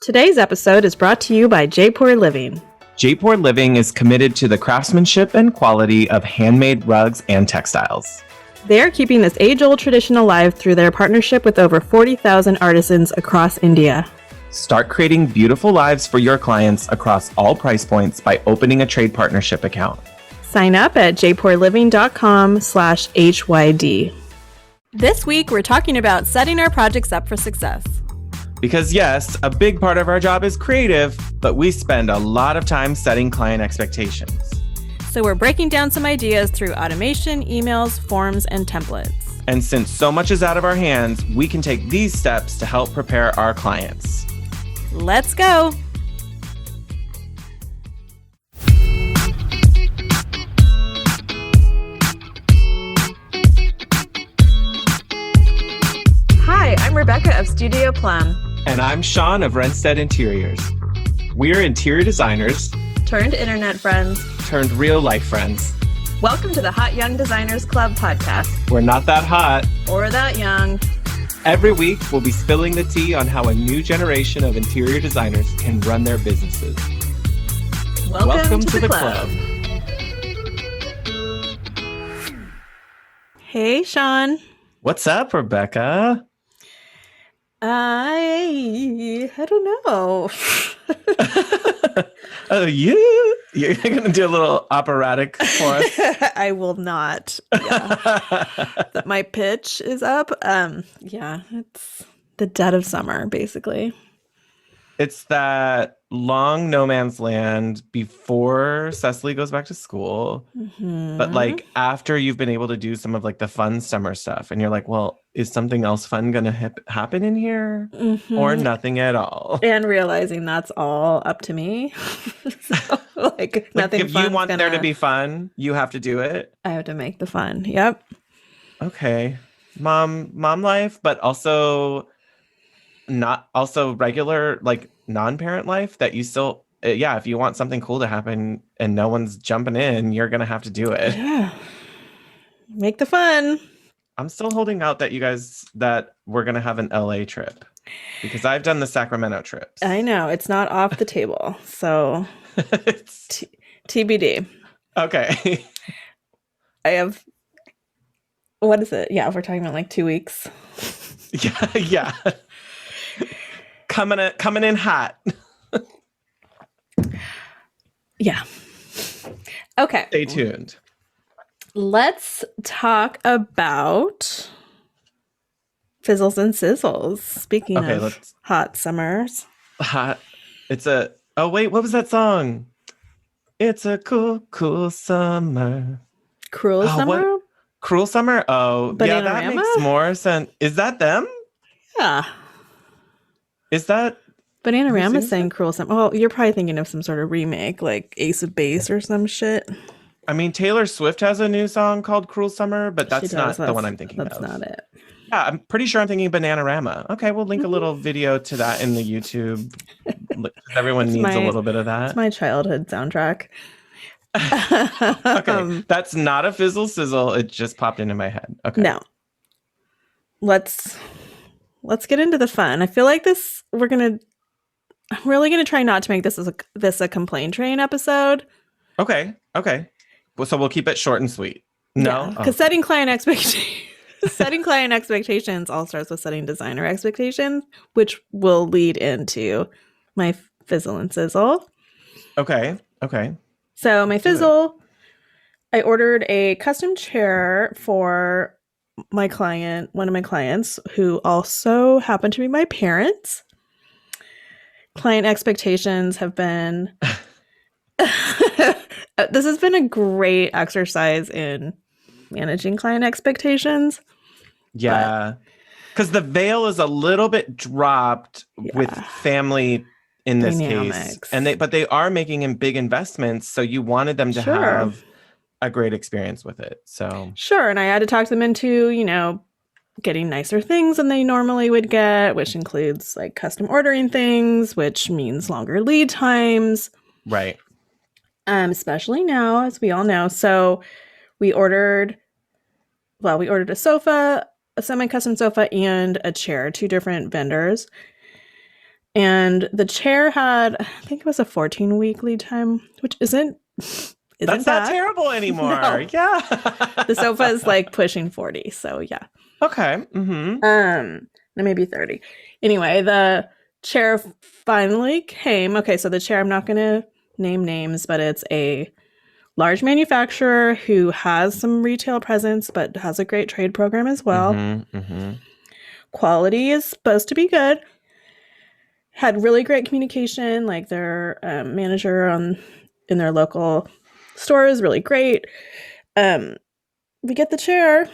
Today's episode is brought to you by Jaipur Living. Jaipur Living is committed to the craftsmanship and quality of handmade rugs and textiles. They are keeping this age-old tradition alive through their partnership with over 40,000 artisans across India. Start creating beautiful lives for your clients across all price points by opening a trade partnership account. Sign up at jaipurliving.com/HYD. This week, we're talking about setting our projects up for success. Because yes, a big part of our job is creative, but we spend a lot of time setting client expectations. So we're breaking down some ideas through automation, emails, forms, and templates. And since so much is out of our hands, we can take these steps to help prepare our clients. Let's go. Hi, I'm Rebecca of Studio Plum. And I'm Shaun of Renstead Interiors. We're interior designers Turned internet friends. turned real life friends. Welcome to the Hot Young Designers Club podcast. We're not that hot. Or that young. Every week, we'll be spilling the tea on how a new generation of interior designers can run their businesses. Welcome to the club. Hey, Shaun. What's up, Rebecca? I don't know. Oh, you're going to do a little operatic for us? I will not. Yeah. My pitch is up. Yeah, it's the dead of summer, basically. It's that long no man's land before Cecily goes back to school. Mm-hmm. But like after you've been able to do some of like the fun summer stuff and you're like, well, is something else fun going to happen in here or nothing at all? And realizing that's all up to me. So, like nothing if you want there to be fun, you have to do it. I have to make the fun. Yep. Okay. Mom life, but also not also regular like non-parent life that you still if you want something cool to happen and no one's jumping in, you're gonna have to do it. Yeah. Make the fun. I'm still holding out that we're gonna have an LA trip because I've done the Sacramento trips. I know it's not off the table, so it's TBD. Okay. I have, what is it? Yeah, we're talking about like 2 weeks. Yeah. Coming in hot. Yeah. Okay. Stay tuned. Let's talk about fizzles and sizzles. Speaking of hot summers. Hot. Oh wait, what was that song? It's a cool summer. Cruel summer? What? Cruel summer? Oh, Bananarama? Yeah, that makes more sense. Is that them? Yeah. Is that Bananarama saying Cruel Summer? Oh, you're probably thinking of some sort of remake, like Ace of Base or some shit. I mean, Taylor Swift has a new song called Cruel Summer, but that's not the one I'm thinking of. That's not it. Yeah, I'm pretty sure I'm thinking Bananarama. Okay, we'll link a little video to that in the YouTube. Everyone needs a little bit of that. It's my childhood soundtrack. Okay, that's not a fizzle sizzle. It just popped into my head. Okay. No. Let's get into the fun. I feel like I'm really gonna try not to make this a complaint train episode. Okay. Well, so we'll keep it short and sweet. No, because setting client expectations all starts with setting designer expectations, which will lead into my fizzle and sizzle. Okay. So my fizzle, I ordered a custom chair for my client, one of my clients, who also happen to be my parents. Client expectations have been this has been a great exercise in managing client expectations. Yeah, because the veil is a little bit dropped with family in this case, but they are making big investments, so you wanted them to have a great experience with it. So sure, and I had to talk them into getting nicer things than they normally would get, which includes like custom ordering things, which means longer lead times. Right. Especially now, as we all know. So we ordered a sofa, a semi-custom sofa, and a chair, 2 different vendors. And the chair had, I think it was a 14-week lead time, which isn't That's not bad. terrible anymore. No. The Yeah. sofa is like pushing 40, so yeah. Okay. Mm-hmm. Maybe 30. Anyway, the chair finally came. Okay, so the chair, I'm not going to name names, but it's a large manufacturer who has some retail presence but has a great trade program as well. Mm-hmm. Mm-hmm. Quality is supposed to be good. Had really great communication. Like their manager on in their local store is really great. Um, we get the chair.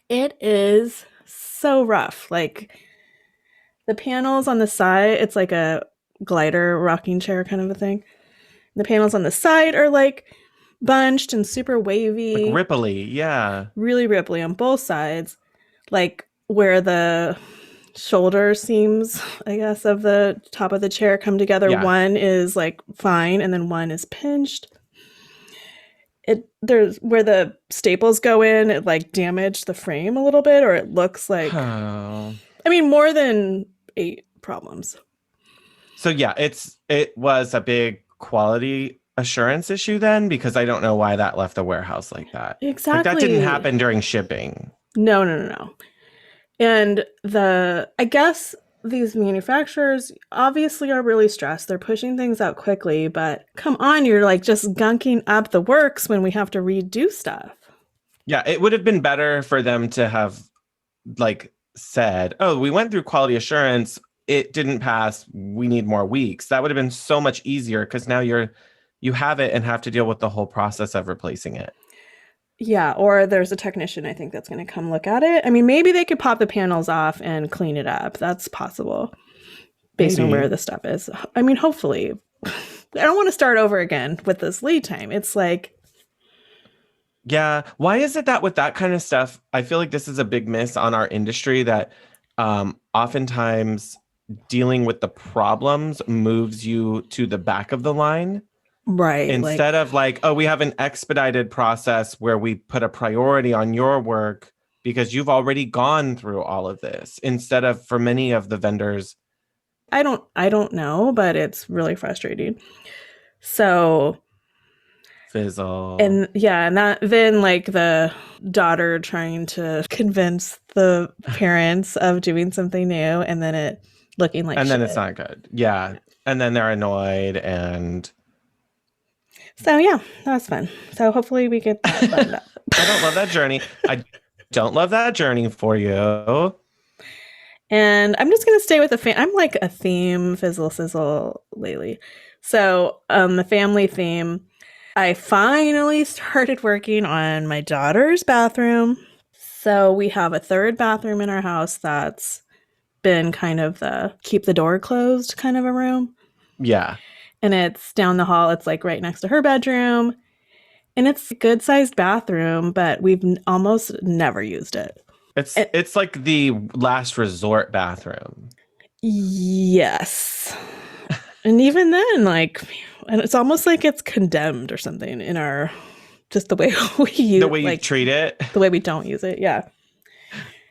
It is so rough. Like the panels on the side, it's like a glider rocking chair kind of a thing. The panels on the side are like bunched and super Like wavy, ripply. Yeah. really ripply on both sides. Like where the shoulder seams, I guess, of the top of the chair come together. Yeah. One is like fine, and then one is pinched. There's where the staples go in, it like damaged the frame a little bit, or it looks like, Oh. I mean, more than 8 problems. So yeah, it was a big quality assurance issue then, because I don't know why that left the warehouse like that. Like that didn't Exactly. happen during shipping. No, no, no, no. And I guess these manufacturers obviously are really stressed. They're pushing things out quickly, but come on, you're like just gunking up the works when we have to redo stuff. Yeah, it would have been better for them to have like said, "Oh, we went through quality assurance. It didn't pass. We need more weeks." That would have been so much easier because now you have it and have to deal with the whole process of replacing it. Yeah, or there's a technician I think that's going to come look at it. I mean, maybe they could pop the panels off and clean it up. That's possible based on where Maybe. the stuff is. I mean, hopefully. I don't want to start over again with this lead time. It's like, Yeah. Why is it that with that kind of stuff, I feel like this is a big miss on our industry that oftentimes dealing with the problems moves you to the back of the line right, like, instead of like, oh, we have an expedited process where we put a priority on your work because you've already gone through all of this. Instead of for many of the vendors, I don't know, but it's really frustrating. So, fizzle. and yeah, and that then like the daughter trying to convince the parents of doing something new and then it looking like And then it's shit. not good. Yeah. And then they're annoyed and So yeah, that was fun. So hopefully we get that buttoned up. I don't love that journey. I don't love that journey for you. And I'm just gonna stay with I'm like a theme fizzle sizzle lately. So the family theme. I finally started working on my daughter's bathroom. So we have a third bathroom in our house that's been kind of the keep the door closed kind of a room. Yeah. And it's down the hall. It's like right next to her bedroom. And it's a good sized bathroom, but we've almost never used it. It's like the last resort bathroom. Yes. And even then, like, and it's almost like it's condemned or something in our just the way we use The way you like treat it. the way we don't use it. Yeah.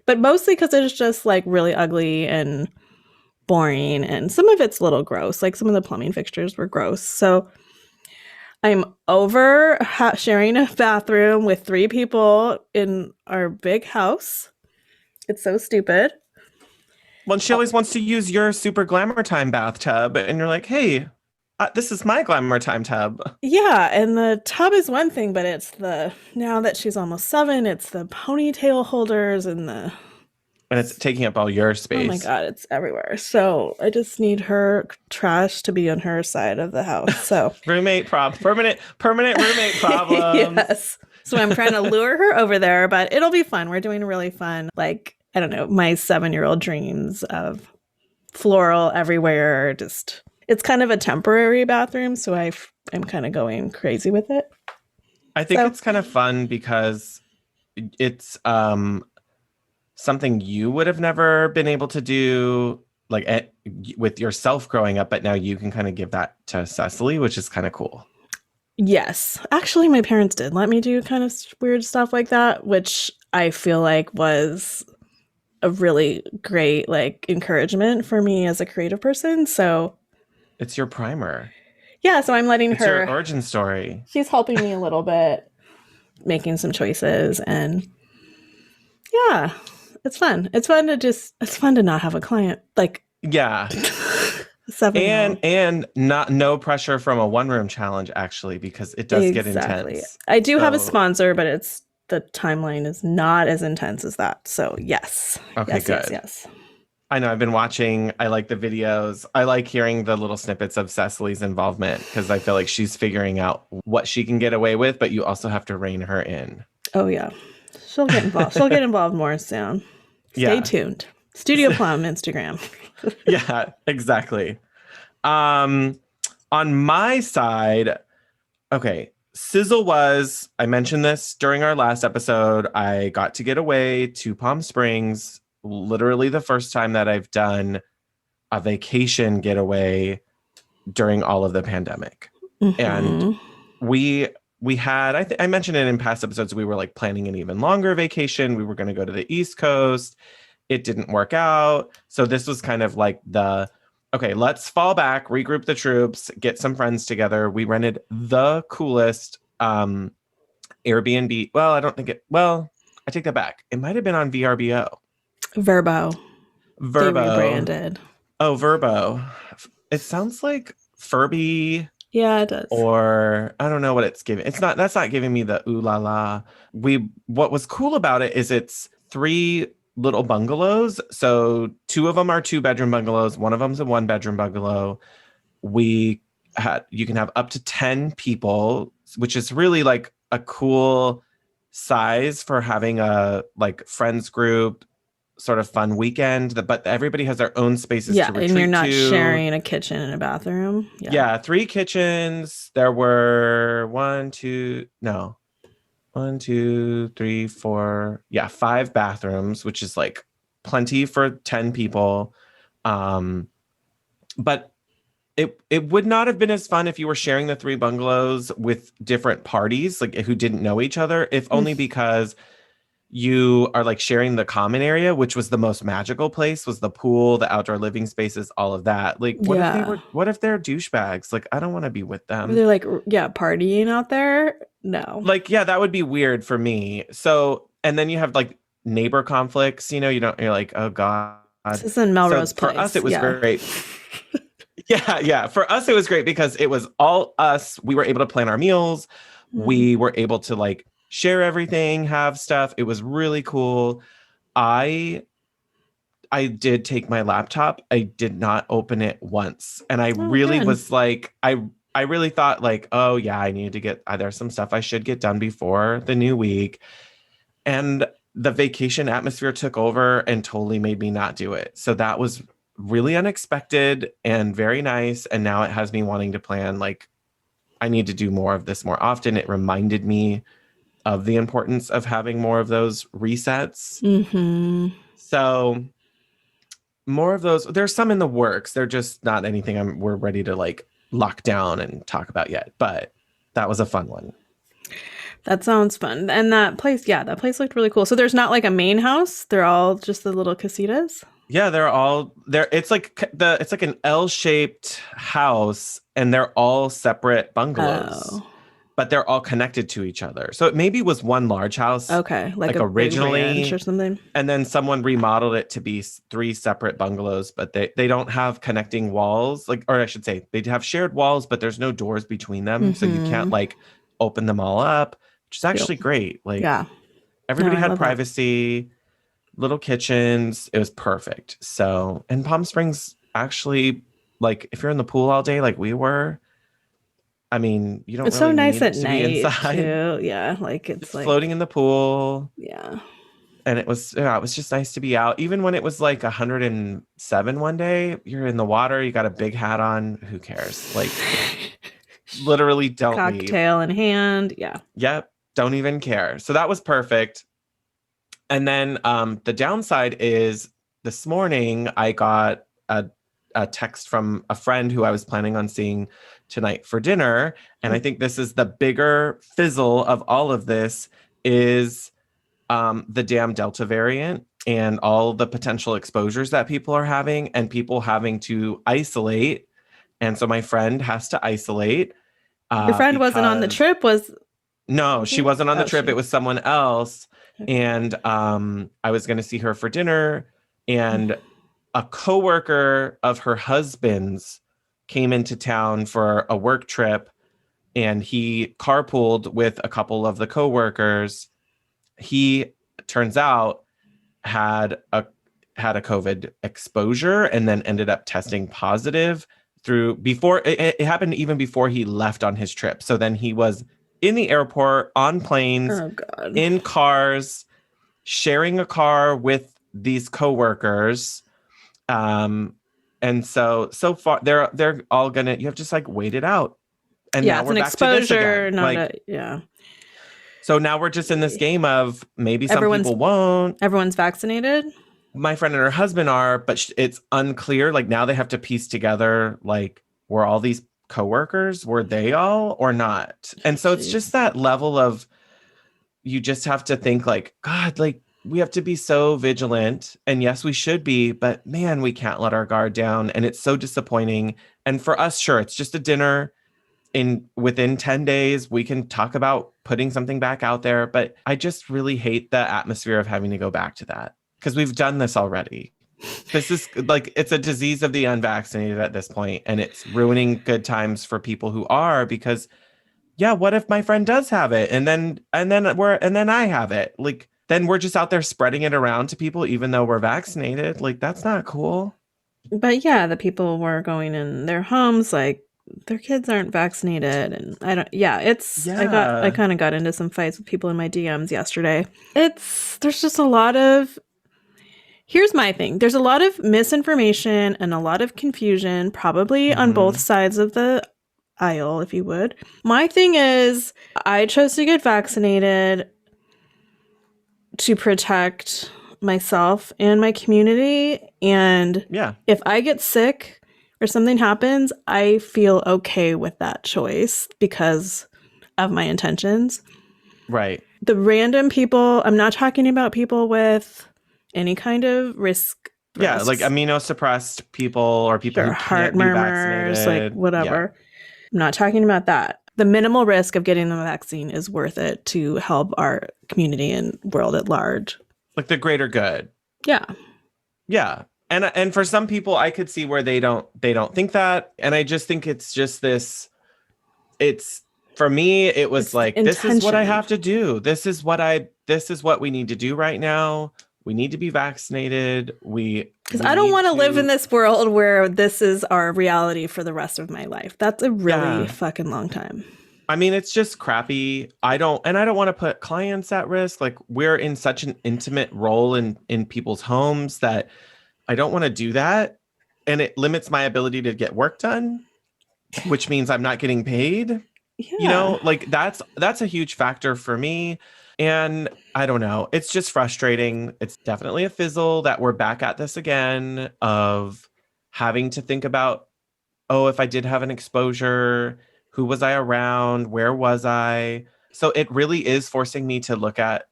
But mostly because it's just like really ugly and boring. And some of it's a little gross. Like some of the plumbing fixtures were gross. So I'm over sharing a bathroom with 3 people in our big house. It's so stupid. Well, she always wants to use your super glamour time bathtub, and you're like, "Hey, this is my glamour time tub." Yeah, and the tub is one thing, but it's now that she's almost 7, it's the ponytail holders and And it's taking up all your oh my space. God, it's everywhere. So I just need her trash to be on her side of the house. So Permanent roommate problems. yes. So I'm trying to lure her over there, but it'll be fun. We're doing really fun, like, I don't know, my 7-year-old dreams of floral everywhere. Just, it's kind of a temporary bathroom. So I'm kind of going crazy with it. I think it's kind of fun because it's something you would have never been able to do like with yourself growing up, but now you can kind of give that to Cecily, which is kind of cool. Yes. Actually, my parents did let me do kind of weird stuff like that, which I feel like was a really great like encouragement for me as a creative person. So It's your primer. yeah, so I'm letting It's your her, origin story. she's helping me a little bit, making some choices. And yeah, it's fun. It's fun to not have a client. Like, Yeah. 7 year old. And not no pressure from a one room challenge actually, because it does get Exactly. intense. I do have a So sponsor, but the timeline is not as intense as that. So yes, okay, yes, yes, good. yes. I know I've been watching. I like the videos. I like hearing the little snippets of Cecily's involvement because I feel like she's figuring out what she can get away with, but you also have to rein her in. Oh yeah, she'll get involved. She'll get involved more soon. Stay Yeah. tuned. Studio Plum Instagram. Yeah, exactly. Um, on my side, okay, Sizzle was, I mentioned this during our last episode. I got to get away to Palm Springs, literally the first time that I've done a vacation getaway during all of the pandemic. And Mm-hmm. we we had I mentioned it in past episodes, we were like planning an even longer vacation. We were going to go to the East Coast. It didn't work out. So this was kind of like the okay, let's fall back, regroup the troops, get some friends together. We rented the coolest Airbnb. Well, I don't think it well, I take that back. It might have been on VRBO. Verbo. They Verbo. rebranded. Oh, Verbo. It sounds like Furby Yeah, it does. or I don't know what it's giving. It's not that's not giving me the ooh la la. We what was cool about it is it's three little bungalows. So two of them are 2 bedroom bungalows, one of them's a 1 bedroom bungalow. We had you can have up to 10 people, which is really like a cool size for having a like friends group sort of fun weekend, but everybody has their own spaces Yeah, to and you're retreat not to. sharing a kitchen and a bathroom. Yeah. Yeah, 3 kitchens. There were one, two, no, 1, 2, 3, 4. Yeah, 5 bathrooms, which is like plenty for 10 people. Um, but it would not have been as fun if you were sharing the 3 bungalows with different parties, like who didn't know each other, if only because you are like sharing the common area, which was the most magical place, was the pool, the outdoor living spaces, all of that. Like, Yeah. what if they're douchebags? Like, I don't want to be with Or them. they're like, yeah, partying out there. No. Like, yeah, that would be weird for me. So, and then you have like neighbor conflicts, you're like, oh God. This is in So Melrose for us, Place. it was Yeah. great. Yeah, yeah. For us, it was great because it was all us. We were able to plan our meals. Mm. We were able to like share everything, have stuff. It was really cool. I I did take my laptop. I did not open it once. And I Oh, really good. was like, I really thought like, oh yeah, I needed to get there's some stuff I should get done before the new week. And the vacation atmosphere took over and totally made me not do it. So that was really unexpected and very nice. And now it has me wanting to plan like I need to do more of this more often. It reminded me of the importance of having more of those resets. Mm-hmm. So more of those. There's some in the works. They're just not anything we're ready to like lock down and talk about yet. But that was a fun one. That sounds fun. And that place, yeah, that place looked really cool. So there's not like a main house. They're all just the little casitas. Yeah, they're all there. It's like an L-shaped house, and they're all separate bungalows, Oh, but they're all connected to each other. So it maybe was one large house, okay. Like like a big ranch or originally, something. and then someone remodeled it to be 3 separate bungalows, but they don't have connecting walls, like, or I should say, they have shared walls, but there's no doors between them, so you can't Mm-hmm. like open them all up, which is Yep. actually great. Like Yeah. No, everybody I had love that. privacy, little kitchens. It was perfect. So, and Palm Springs actually, like, if you're in the pool all day, like we were, I mean, you don't It's so really nice need at to be night inside. too. Yeah. Like it's Just like, floating in the pool. yeah. And it was just nice to be out. Even when it was like 107 one day, you're in the water, you got a big hat on. Who cares? Like, literally don't leave. Cocktail in hand. Yeah. Yep. Don't even care. So that was perfect. And then the downside is this morning I got a text from a friend who I was planning on seeing tonight for dinner. And I think this is the bigger fizzle of all of this is the damn Delta variant. and all the potential exposures that people are having and people having to isolate. And so my friend has to isolate Your friend wasn't on the because trip, no, was she he? wasn't on the Oh, trip. It she. was someone else. Okay. And I was going to see her for dinner. And a coworker of her husband's came into town for a work trip. And he carpooled with a couple of the coworkers. He turns out had a had a COVID exposure and then ended up testing positive through before it happened even before he left on his trip. So then he was in the airport, on planes, Oh God. in cars, sharing a car with these coworkers. Um, and so far they're all gonna you have to just like wait it out. And Yeah, now it's we're an back to this exposure, again. not Like a yeah. so now we're just in this game of maybe some Everyone's people won't. everyone's vaccinated. My friend and her husband are, but it's unclear. Like now they have to piece together like were all these coworkers, were they all or not? And so it's just Jeez. that level of you just have to think like, God, like we have to be so vigilant. And yes, we should be, but man, we can't let our guard down. And it's so disappointing. And for us, sure, it's just a dinner. In within 10 days, we can talk about putting something back out there. But I just really hate the atmosphere of having to go back to that because we've done this already. This is like it's a disease of the unvaccinated at this point, and it's ruining good times for people who are because yeah, what if my friend does have it and then I have it? Like then we're just out there spreading it around to people even though we're vaccinated. Like that's not cool. But yeah, the people were going in their homes like their kids aren't vaccinated and I don't yeah, it's I Yeah. kind of got into some fights with people in my DMs yesterday. There's just a lot of Here's my thing. There's a lot of misinformation and a lot of confusion probably on both Hmm. sides of the aisle if you would. My thing is I chose to get vaccinated to protect myself and my community. And Yeah. if I get sick or something happens, I feel okay with that choice because of my intentions. Right. The random people, I'm not talking about people with any kind of Yeah, like risks. immunosuppressed people or people Sure, who heart can't be murmurs, like vaccinated. Yeah. whatever. I'm not talking about that. The minimal risk of getting the vaccine is worth it to help our community and world at large. Like the greater good. Yeah. Yeah. And for some people I could see where they don't think that. And I just think it's just this it's for me it was It's the like this is what I intention. have to do. This is what we need to do right now. We need to be vaccinated. Because We I don't need want to live in to this world where this is our reality for the rest of my life. That's a really yeah. fucking long time. I mean, it's just crappy. I don't want to put clients at risk. Like we're in such an intimate role in people's homes that I don't want to do that. And it limits my ability to get work done, which means I'm not getting paid. Yeah. Like that's a huge factor for me. And I don't know. It's just frustrating. It's definitely a fizzle that we're back at this again of having to think about, oh, if I did have an exposure, who was I around? Where was I? So it really is forcing me to look at,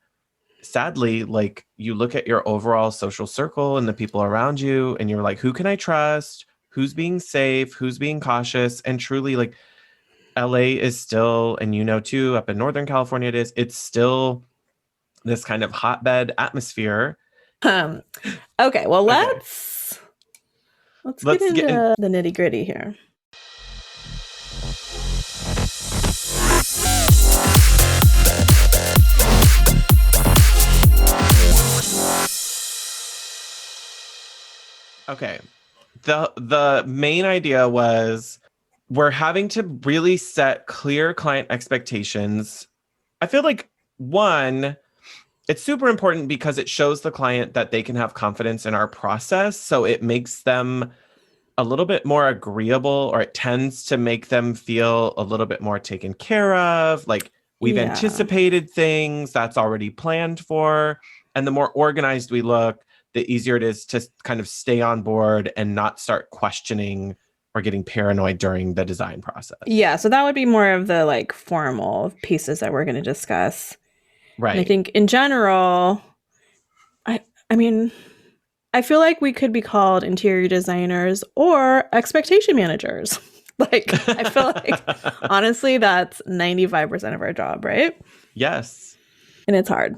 sadly, like you look at your overall social circle and the people around you, and you're like, who can I trust? Who's being safe? Who's being cautious? And truly, like LA is still, and too, up in Northern California, it's still this kind of hotbed atmosphere. Um, okay, well Okay, let's get let's get in. into the nitty-gritty here. Okay. The main idea was we're having to really set clear client expectations. I feel like one, it's super important because it shows the client that they can have confidence in our process. So it makes them a little bit more agreeable, or it tends to make them feel a little bit more taken care of. Like we've Yeah. anticipated things that's already planned for. And the more organized we look, the easier it is to kind of stay on board and not start questioning or getting paranoid during the design process. Yeah, so that would be more of the like formal pieces that we're going to discuss. And I Right. think in general, I mean, I feel like we could be called interior designers or expectation managers. Like, I feel like, honestly, that's 95% of our job, right? Yes. And it's hard,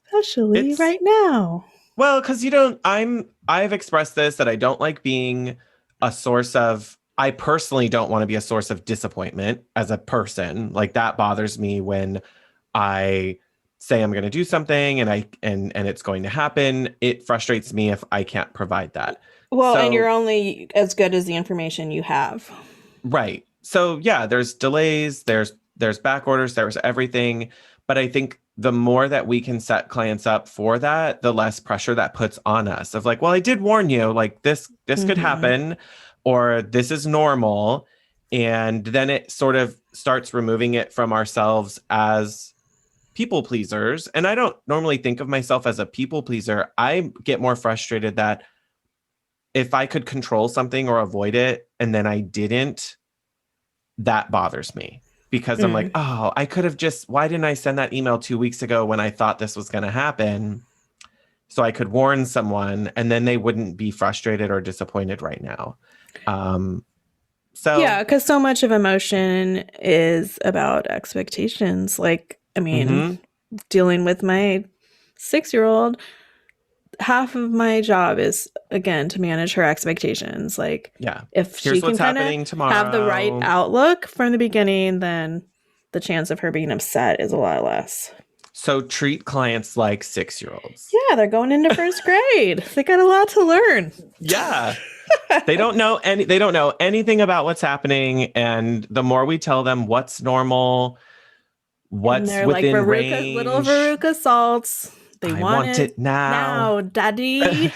especially It's right now. well, because I've expressed this that I don't like being a source of, I personally don't want to be a source of disappointment as a person. Like that bothers me when I say I'm going to do something and it's going to happen. It frustrates me if I can't provide that. Well, and you're So, only as good as the information you have. right. So yeah, there's delays, there's back orders, there's everything, but I think the more that we can set clients up for that, the less pressure that puts on us of like, well, I did warn you, like this could Mm-hmm. happen or this is normal, and then it sort of starts removing it from ourselves as people pleasers. And I don't normally think of myself as a people pleaser. I get more frustrated that if I could control something or avoid it and then I didn't, that bothers me because I'm like, Mm. oh, I could have just, why didn't I send that email 2 weeks ago when I thought this was going to happen? So I could warn someone and then they wouldn't be frustrated or disappointed right now. Um, so, Yeah, because so much of emotion is about expectations. Like, I mean, mhm, dealing with my 6-year-old, half of my job is, again, to manage her expectations. Like, yeah, if she here's can what's kind of happening have the right tomorrow. outlook from the beginning, then the chance of her being upset is a lot less. So treat clients like 6-year-olds. Yeah, they're going into first grade. They got a lot to learn. Yeah. They don't know anything about what's happening. And the more we tell them what's normal, And what's they're like within Veruca, little range, Veruca salts. They I want want it it now. now, daddy.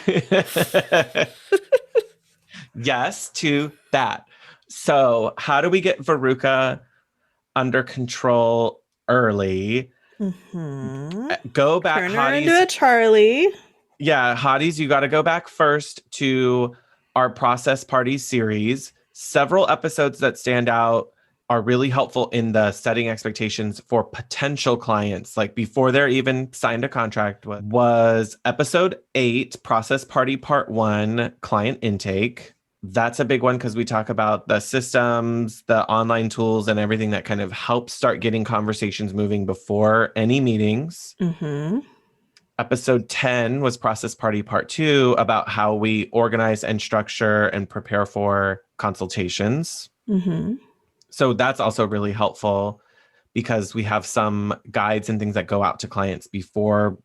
Yes, to that. So, how do we get Veruca under control early? Mm-hmm. Go back, Turn her into hotties. a Charlie. Yeah, hotties, you got to go back first to our process party series. Several episodes that stand out are really helpful in the setting expectations for potential clients, like before they're even signed a contract. Was episode 8, process party part 1, client intake. That's a big one because we talk about the systems, the online tools, and everything that kind of helps start getting conversations moving before any meetings. Mm-hmm. Episode 10 was Process Party Part 2 about how we organize and structure and prepare for consultations. Mm-hmm. So that's also really helpful because we have some guides and things that go out to clients before And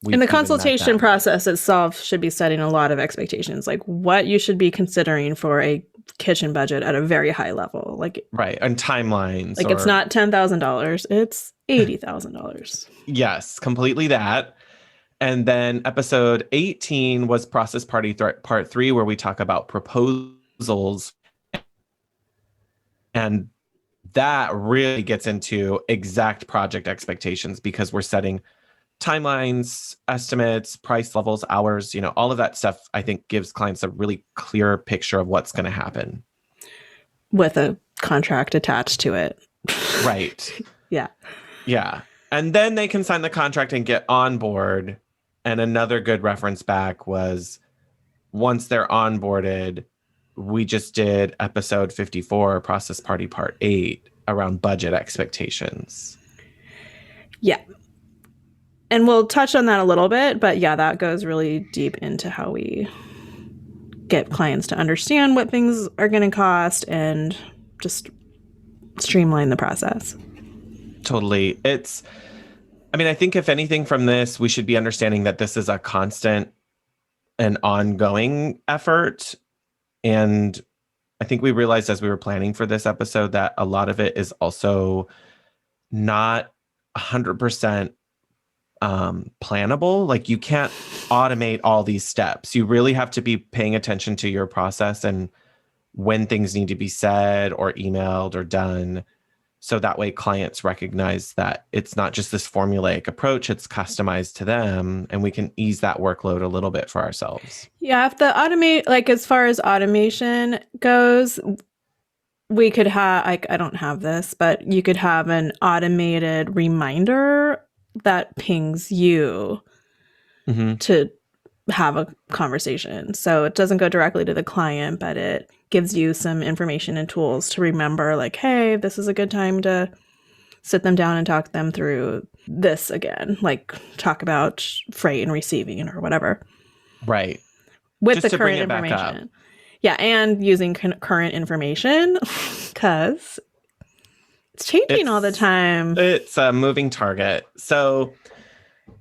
we've the even met consultation them. process itself should be setting a lot of expectations, like what you should be considering for a kitchen budget at a very high level. Right. And timelines It's or, not $10,000; it's $80,000. yes, completely that. And then episode 18 was Process Party Part 3, where we talk about proposals. And that really gets into exact project expectations because we're setting timelines, estimates, price levels, hours, all of that stuff, I think gives clients a really clear picture of what's going to happen. With a contract attached to it. Right. Yeah. Yeah. And then they can sign the contract and get on board. And another good reference back was once they're onboarded, we just did episode 54, Process Party Part 8, around budget expectations. Yeah. And we'll touch on that a little bit, but yeah, that goes really deep into how we get clients to understand what things are going to cost and just streamline the process. Totally. I think if anything from this, we should be understanding that this is a constant and ongoing effort. And I think we realized as we were planning for this episode that a lot of it is also not 100% plannable. Like you can't automate all these steps. You really have to be paying attention to your process and when things need to be said or emailed or done. So that way clients recognize that it's not just this formulaic approach, it's customized to them and we can ease that workload a little bit for ourselves. Yeah, if the automate, like as far as automation goes, we could have, I don't have this, but you could have an automated reminder that pings you Mm-hmm. to have a conversation. So it doesn't go directly to the client, but it gives you some information and tools to remember, like, hey, this is a good time to sit them down and talk them through this again, like talk about freight and receiving or whatever. Right. With Just the to bring current it back up. information. Yeah, and using current information because it's changing all the time. It's a moving target. So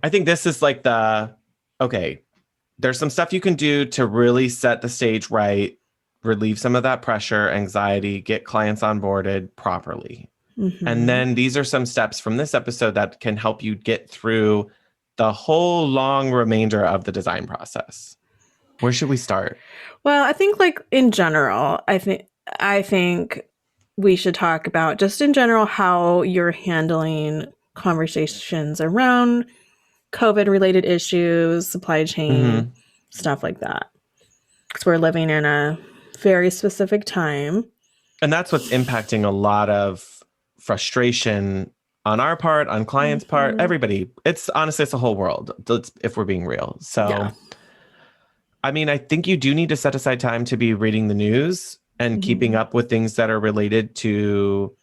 I think this is like okay, there's some stuff you can do to really set the stage right, relieve some of that pressure, anxiety, get clients onboarded properly. Mm-hmm. And then these are some steps from this episode that can help you get through the whole long remainder of the design process. Where should we start? Well, I think like in general, I think we should talk about just in general how you're handling conversations around COVID related issues, supply chain, stuff like that. Because we're living in a very specific time. And that's what's impacting a lot of frustration on our part, on clients' part, everybody. It's honestly, it's the whole world, if we're being real. So, yeah. I mean, I think you do need to set aside time to be reading the news and keeping up with things that are related to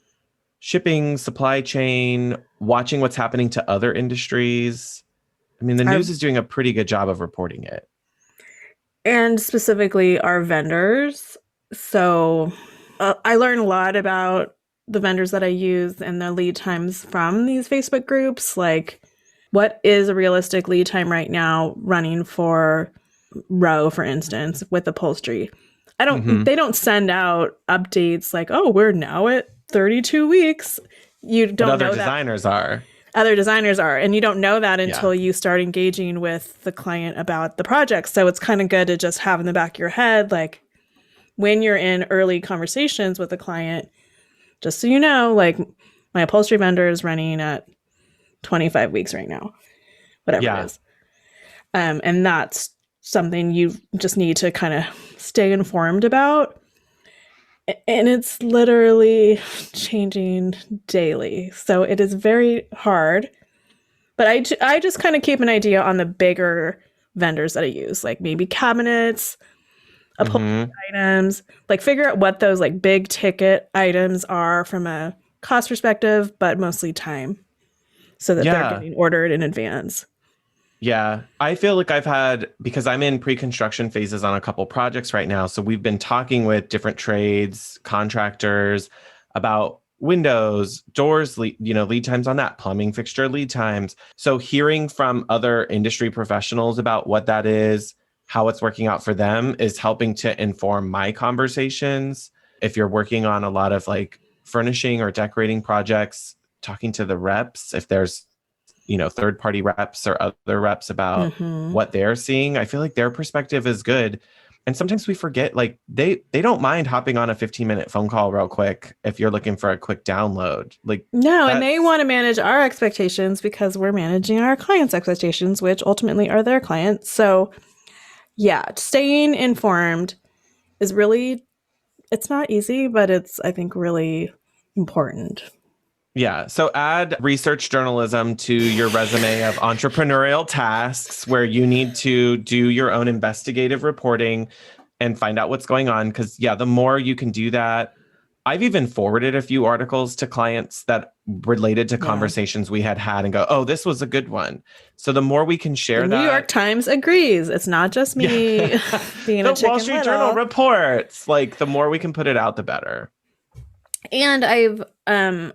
shipping, supply chain, watching what's happening to other industries. I mean, the news is doing a pretty good job of reporting it. And specifically our vendors. So I learned a lot about the vendors that I use and the lead times from these Facebook groups. Like, what is a realistic lead time right now running for row, for instance, with upholstery? They don't send out updates like, oh, we're now at 32 weeks. You don't know that. Other designers are. And you don't know that until you start engaging with the client about the project. So it's kind of good to just have in the back of your head, like when you're in early conversations with the client, just so you know, like my upholstery vendor is running at 25 weeks right now, whatever it is. And that's something you just need to kind of stay informed about. And it's literally changing daily. So it is very hard. But I just kind of keep an idea on the bigger vendors that I use, like maybe cabinets, upholstery items, like figure out what those like big ticket items are from a cost perspective, but mostly time so that they're getting ordered in advance. Yeah, I feel like because I'm in pre-construction phases on a couple projects right now. So we've been talking with different trades, contractors about windows, doors, lead times on that, plumbing fixture lead times. So hearing from other industry professionals about what that is, how it's working out for them is helping to inform my conversations. If you're working on a lot of like furnishing or decorating projects, talking to the reps, if there's third-party reps or other reps about what they're seeing, I feel like their perspective is good. And sometimes we forget, like they don't mind hopping on a 15-minute phone call real quick if you're looking for a quick download. And they want to manage our expectations because we're managing our clients' expectations, which ultimately are their clients. So yeah, staying informed is really, it's not easy, but it's, I think, really important. Yeah. So add research journalism to your resume of entrepreneurial tasks where you need to do your own investigative reporting and find out what's going on. Because, the more you can do that. I've even forwarded a few articles to clients that related to conversations we had and go, oh, this was a good one. So the more we can share the New York Times agrees. It's not just me being a chicken The Wall Street Journal reports. Like, the more we can put it out, the better. And I've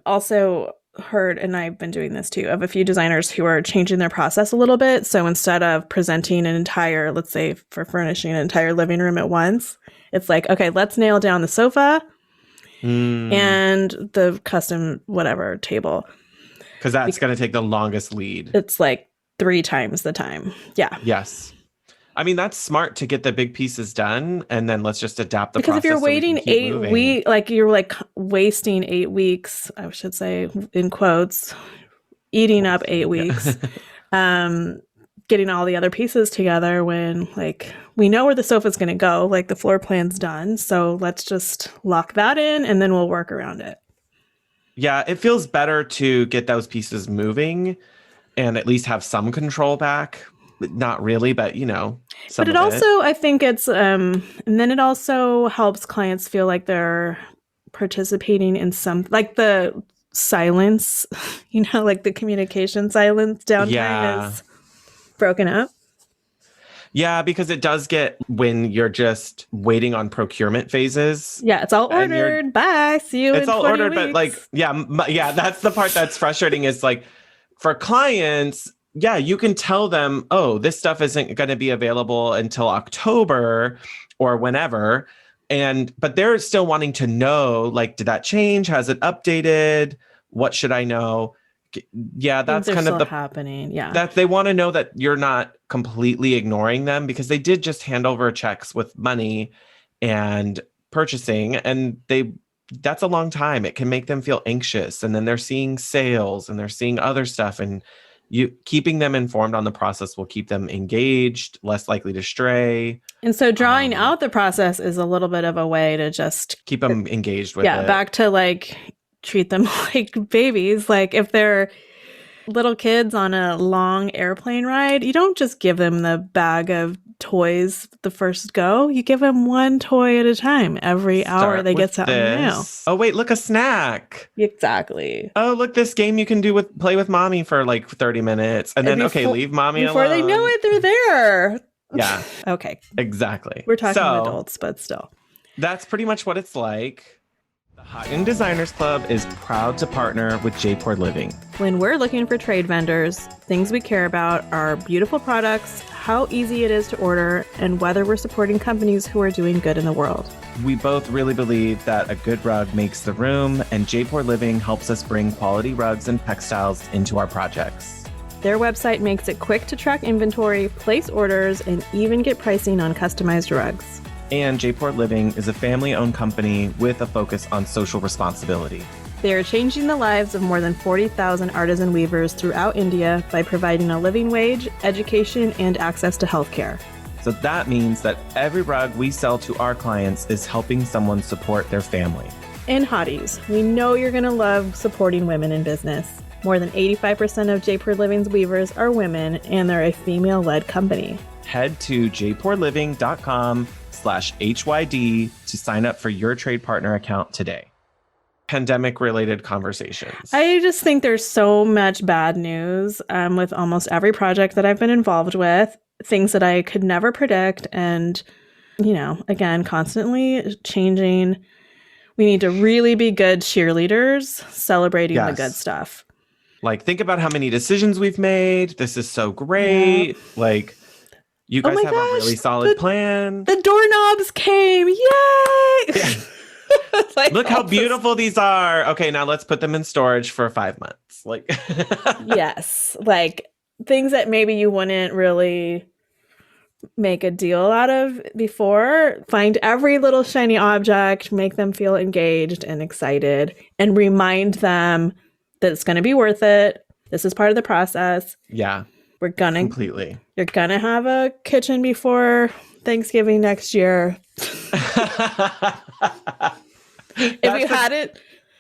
also heard, and I've been doing this too, of a few designers who are changing their process a little bit. So instead of presenting an entire, let's say for furnishing an entire living room at once, it's like, okay, let's nail down the sofa and the custom whatever table. Because that's going to take the longest lead. It's like 3 times the time. Yeah. Yes. I mean, that's smart to get the big pieces done, and then let's just adapt the process. Because if you're waiting 8 weeks, like you're like wasting 8 weeks, I should say in quotes, eating up 8 weeks, getting all the other pieces together when like we know where the sofa's going to go, like the floor plan's done. So let's just lock that in and then we'll work around it. Yeah, it feels better to get those pieces moving and at least have some control back not really, but some But it of it. also, I think it's, and then it also helps clients feel like they're participating in some, like the silence, like the communication silence downtime Yeah. is broken up. Yeah, because it does get when you're just waiting on procurement phases Yeah, it's all and ordered. Bye. See you it's in all 20 ordered, but weeks. yeah, that's the part that's frustrating is like for clients, yeah, you can tell them, oh, this stuff isn't going to be available until October or whenever. But they're still wanting to know, like, did that change? Has it updated? What should I know? Yeah, Things that's are kind of still happening. Yeah. that they want to know that you're not completely ignoring them because they did just hand over checks with money and purchasing, and that's a long time. It can make them feel anxious, and then they're seeing sales and they're seeing other stuff, and you keeping them informed on the process will keep them engaged, less likely to stray. And so drawing out the process is a little bit of a way to just keep them engaged with it. Back to like treat them like babies. Like if they're little kids on a long airplane ride, you don't just give them the bag of toys the first go. You give them one toy at a time every hour they get something new. Oh wait, look, a snack. Exactly. Oh, look, this game you can play with mommy for like 30 minutes. And then, okay, leave mommy before alone. Before they know it, they're there. Yeah. Okay. Exactly. We're talking adults, but still. That's pretty much what it's like. The Hot Young Designers Club is proud to partner with J-Port Living. When we're looking for trade vendors, things we care about are beautiful products, how easy it is to order, and whether we're supporting companies who are doing good in the world. We both really believe that a good rug makes the room, and J-Port Living helps us bring quality rugs and textiles into our projects. Their website makes it quick to track inventory, place orders, and even get pricing on customized rugs. And J-Port Living is a family-owned company with a focus on social responsibility. They are changing the lives of more than 40,000 artisan weavers throughout India by providing a living wage, education, and access to healthcare. So that means that every rug we sell to our clients is helping someone support their family. And hotties, we know you're going to love supporting women in business. More than 85% of J-Port Living's weavers are women, and they're a female-led company. Head to jportliving.com/HYD to sign up for your trade partner account today. Pandemic-related conversations. I just think there's so much bad news with almost every project that I've been involved with, things that I could never predict, and, again, constantly changing. We need to really be good cheerleaders, celebrating the good stuff. Like, think about how many decisions we've made. This is so great. Yeah. Like, you guys have a really solid plan. The doorknobs came. Yay! Yeah. Look how beautiful these are. Okay, now let's put them in storage for 5 months. Like, yes, like things that maybe you wouldn't really make a deal out of before. Find every little shiny object, make them feel engaged and excited, and remind them that it's going to be worth it. This is part of the process. Yeah. We're going to completely. You're going to have a kitchen before Thanksgiving next year. If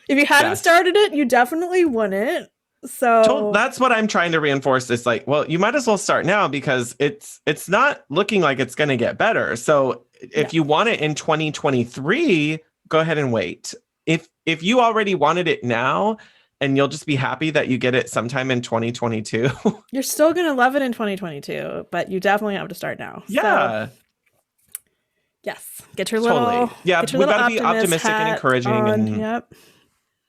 you hadn't started it, you definitely wouldn't. So that's what I'm trying to reinforce. Is like, well, you might as well start now because it's not looking like it's going to get better. So if you want it in 2023, go ahead and wait. If you already wanted it now, and you'll just be happy that you get it sometime in 2022. You're still going to love it in 2022, but you definitely have to start now. Yeah. So, yes. Get your little Yeah, we've got to be optimistic and encouraging. Yep.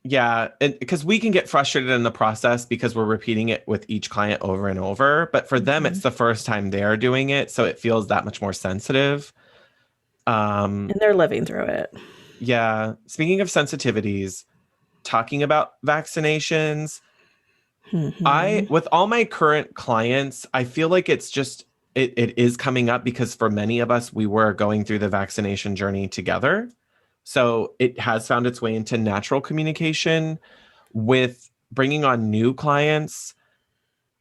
Yeah, and because we can get frustrated in the process because we're repeating it with each client over and over. But for them, it's the first time they're doing it. So it feels that much more sensitive. And they're living through it. Yeah. Speaking of sensitivities, talking about vaccinations, with all my current clients, I feel like it's just, it is coming up because for many of us, we were going through the vaccination journey together. So it has found its way into natural communication. With bringing on new clients,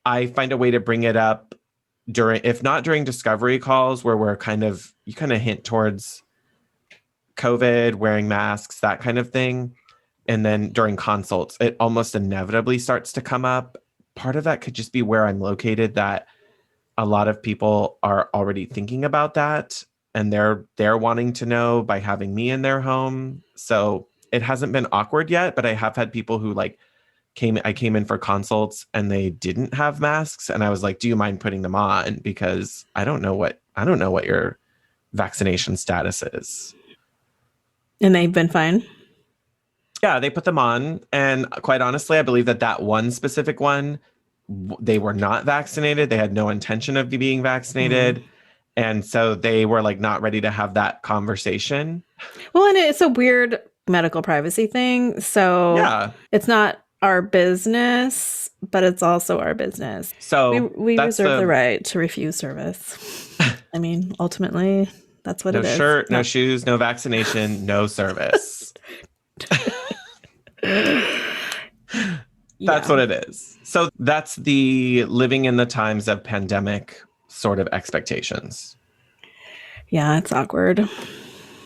I find a way to bring it up if not during discovery calls where you kind of hint towards COVID, wearing masks, that kind of thing. And then during consults, it almost inevitably starts to come up. Part of that could just be where I'm located, that a lot of people are already thinking about that, and they're wanting to know by having me in their home. So it hasn't been awkward yet, but I have had people who like I came in for consults and they didn't have masks, and I was like, "Do you mind putting them on? Because I don't know what your vaccination status is." And they've been fine. Yeah, they put them on, and quite honestly, I believe that that one specific one, they were not vaccinated. They had no intention of being vaccinated, and so they were like not ready to have that conversation. Well, and it's a weird medical privacy thing. So Yeah. it's not our business, but it's also our business. So We that's reserve the the right to refuse service. I mean, ultimately, that's what no it is. shirt, no shoes, no vaccination, no service. That's what it is. So that's the living in the times of pandemic sort of expectations. Yeah, it's awkward.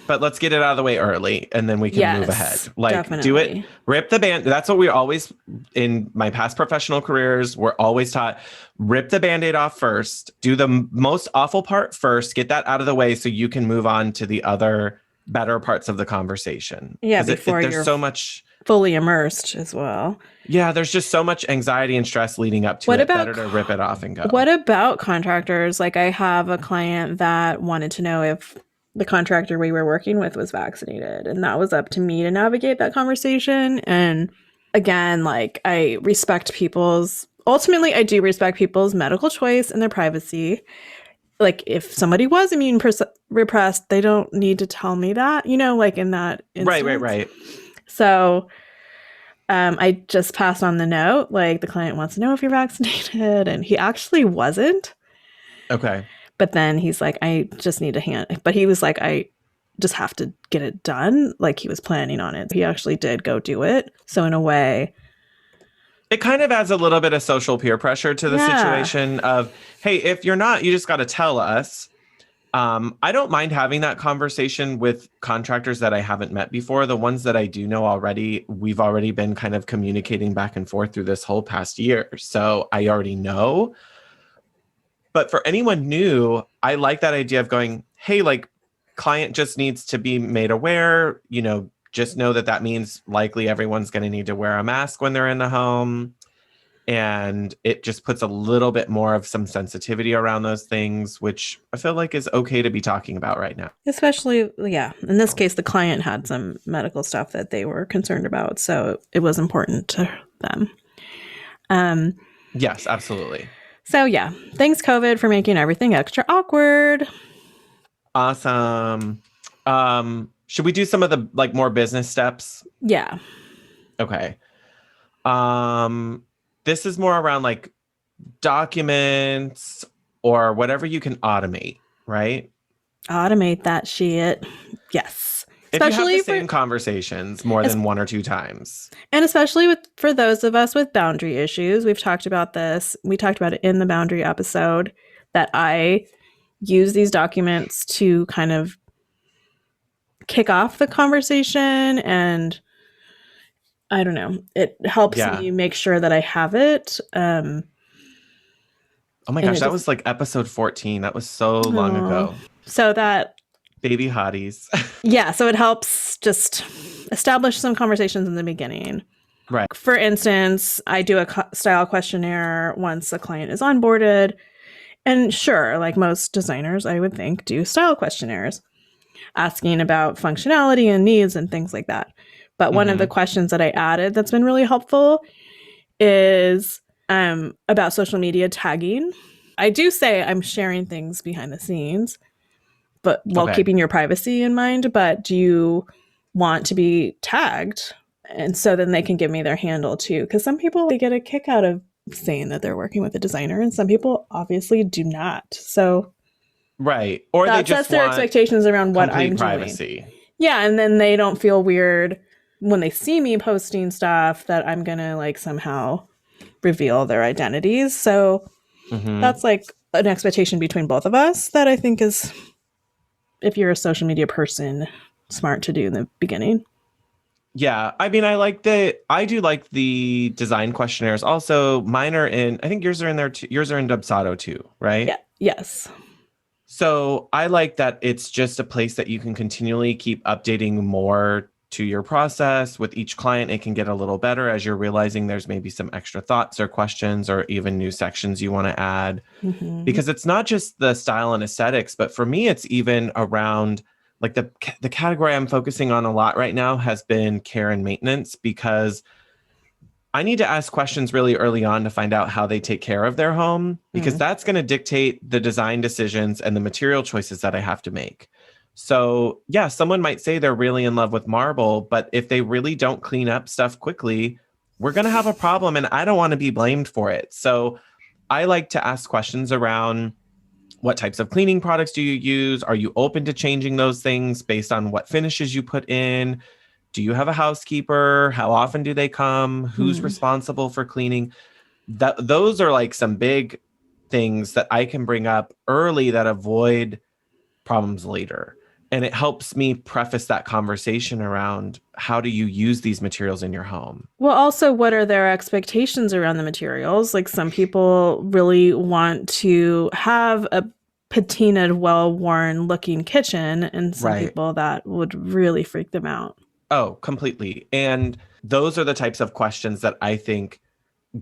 But let's get it out of the way early and then we can move ahead. Like, definitely. Do it, rip the band. That's what we always, in my past professional careers, we're always taught, rip the Band-Aid off first, do the most awful part first, get that out of the way so you can move on to the other better parts of the conversation. Yeah, before there's you're so much fully immersed as well. Yeah, there's just so much anxiety and stress leading up to it. Better to rip it off and go. What about contractors? Like, I have a client that wanted to know if the contractor we were working with was vaccinated, and that was up to me to navigate that conversation. And again, like, I respect ultimately, I do respect people's medical choice and their privacy. Like, if somebody was immune repressed, they don't need to tell me that, like in that instance. Right. So I just passed on the note, like, the client wants to know if you're vaccinated, and he actually wasn't. Okay. But then he's like, I just need a hand. But he was like, I just have to get it done. Like, he was planning on it. He actually did go do it. So in a way, it kind of adds a little bit of social peer pressure to the situation of, hey, if you're not, you just got to tell us. I don't mind having that conversation with contractors that I haven't met before. The ones that I do know already, we've already been kind of communicating back and forth through this whole past year. So I already know. But for anyone new, I like that idea of going, hey, like, client just needs to be made aware, just know that that means likely everyone's going to need to wear a mask when they're in the home. And it just puts a little bit more of some sensitivity around those things, which I feel like is okay to be talking about right now. Especially, yeah, in this case, the client had some medical stuff that they were concerned about. So it was important to them. Yes, absolutely. So yeah, thanks COVID for making everything extra awkward. Awesome. Should we do some of the like more business steps? Yeah. Okay. This is more around like documents or whatever you can automate, right? Automate that shit. Yes. Especially if you have the same conversations more than one or two times. And especially for those of us with boundary issues, we've talked about this. We talked about it in the boundary episode, that I use these documents to kind of kick off the conversation, and I don't know, it helps me make sure that I have it. Oh my gosh, that was like episode 14. That was so long ago. So that baby hotties. Yeah, so it helps just establish some conversations in the beginning. Right. For instance, I do a style questionnaire once a client is onboarded. And sure, like most designers, I would think, do style questionnaires, asking about functionality and needs and things like that. But one of the questions that I added that's been really helpful is about social media tagging. I do say I'm sharing things behind the scenes, but while keeping your privacy in mind. But do you want to be tagged? And so then they can give me their handle too. Because some people, they get a kick out of saying that they're working with a designer, and some people obviously do not. So right. Or they just sets their expectations around what I'm privacy. Doing. Yeah, and then they don't feel weird when they see me posting stuff that I'm gonna like somehow reveal their identities. So that's like an expectation between both of us that I think is, if you're a social media person, smart to do in the beginning. Yeah, I mean, I do like the design questionnaires. Also, mine are in, I think yours are in there too. Yours are in Dubsado too, right? Yeah. Yes. So I like that it's just a place that you can continually keep updating more to your process. With each client, it can get a little better as you're realizing there's maybe some extra thoughts or questions or even new sections you want to add. Mm-hmm. Because it's not just the style and aesthetics, but for me, it's even around like the category I'm focusing on a lot right now has been care and maintenance because I need to ask questions really early on to find out how they take care of their home because Mm. that's going to dictate the design decisions and the material choices that I have to make. So, yeah, someone might say they're really in love with marble, but if they really don't clean up stuff quickly, we're going to have a problem and I don't want to be blamed for it. So, I like to ask questions around what types of cleaning products do you use? Are you open to changing those things based on what finishes you put in? Do you have a housekeeper? How often do they come? Who's Mm. responsible for cleaning? Those are like some big things that I can bring up early that avoid problems later. And it helps me preface that conversation around how do you use these materials in your home? Well, also, what are their expectations around the materials? Like, some people really want to have a patinaed, well worn looking kitchen, and some Right. people that would really freak them out. Oh, completely. And those are the types of questions that I think